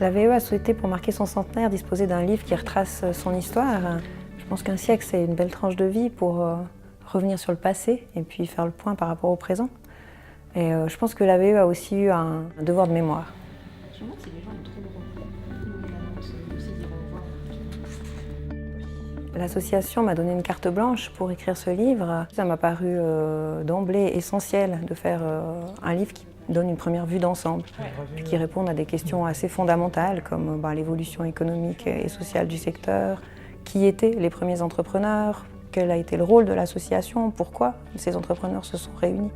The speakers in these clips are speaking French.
La VE a souhaité, pour marquer son centenaire, disposer d'un livre qui retrace son histoire. Je pense qu'un siècle, c'est une belle tranche de vie pour revenir sur le passé et puis faire le point par rapport au présent. Et je pense que la VE a aussi eu un devoir de mémoire. Je me demande si les gens ont trop le L'association m'a donné une carte blanche pour écrire ce livre. Ça m'a paru d'emblée essentiel de faire un livre qui donne une première vue d'ensemble, puis qui réponde à des questions assez fondamentales comme l'évolution économique et sociale du secteur, qui étaient les premiers entrepreneurs, quel a été le rôle de l'association, pourquoi ces entrepreneurs se sont réunis.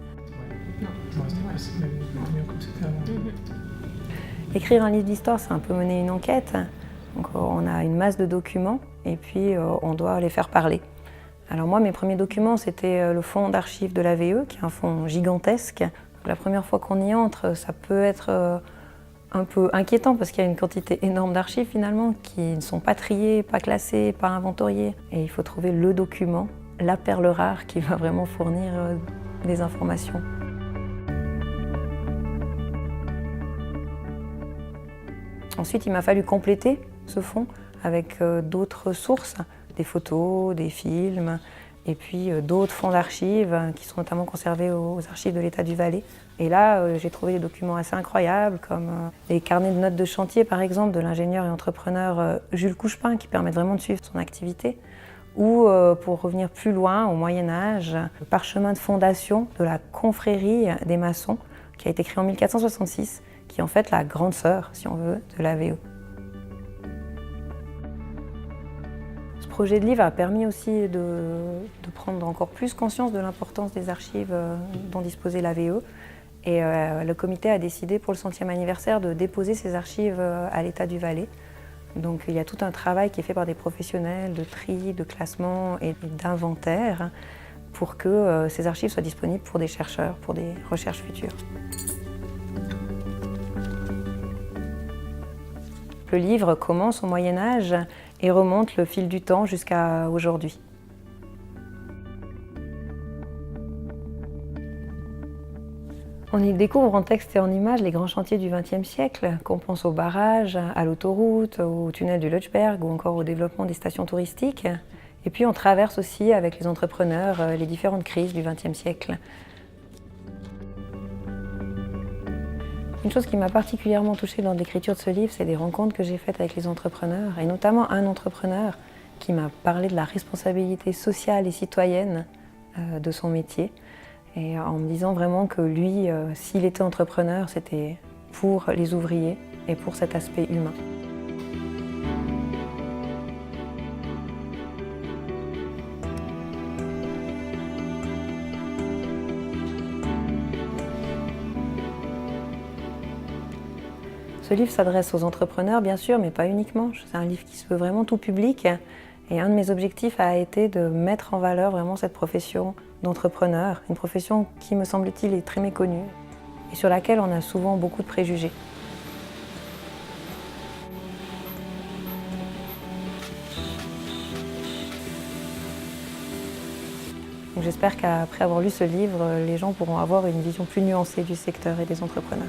Écrire un livre d'histoire, c'est un peu mener une enquête. Donc, on a une masse de documents et puis on doit les faire parler. Alors moi, mes premiers documents, c'était le fonds d'archives de la VE, qui est un fonds gigantesque. La première fois qu'on y entre, ça peut être un peu inquiétant parce qu'il y a une quantité énorme d'archives finalement qui ne sont pas triées, pas classées, pas inventoriées. Et il faut trouver le document, la perle rare qui va vraiment fournir des informations. Ensuite, il m'a fallu compléter ce fonds avec d'autres sources, des photos, des films, et puis d'autres fonds d'archives qui sont notamment conservés aux archives de l'État du Valais. Et là, j'ai trouvé des documents assez incroyables, comme les carnets de notes de chantier, par exemple, de l'ingénieur et entrepreneur Jules Couchepin, qui permettent vraiment de suivre son activité. Ou, pour revenir plus loin, au Moyen-Âge, le parchemin de fondation de la confrérie des maçons, qui a été créé en 1466, qui est en fait la grande sœur, si on veut, de la VE. Ce projet de livre a permis aussi de prendre encore plus conscience de l'importance des archives dont disposait la VE. Et le comité a décidé pour le 100e anniversaire de déposer ces archives à l'État du Valais. Donc il y a tout un travail qui est fait par des professionnels de tri, de classement et d'inventaire pour que ces archives soient disponibles pour des chercheurs, pour des recherches futures. Le livre commence au Moyen-Âge et remonte le fil du temps jusqu'à aujourd'hui. On y découvre en texte et en images les grands chantiers du XXe siècle, qu'on pense aux barrages, à l'autoroute, au tunnel du Lötschberg ou encore au développement des stations touristiques. Et puis on traverse aussi avec les entrepreneurs les différentes crises du XXe siècle. Une chose qui m'a particulièrement touchée dans l'écriture de ce livre, c'est des rencontres que j'ai faites avec les entrepreneurs, et notamment un entrepreneur qui m'a parlé de la responsabilité sociale et citoyenne de son métier, et en me disant vraiment que lui, s'il était entrepreneur, c'était pour les ouvriers et pour cet aspect humain. Ce livre s'adresse aux entrepreneurs, bien sûr, mais pas uniquement. C'est un livre qui se veut vraiment tout public. Et un de mes objectifs a été de mettre en valeur vraiment cette profession d'entrepreneur, une profession qui, me semble-t-il, est très méconnue et sur laquelle on a souvent beaucoup de préjugés. J'espère qu'après avoir lu ce livre, les gens pourront avoir une vision plus nuancée du secteur et des entrepreneurs.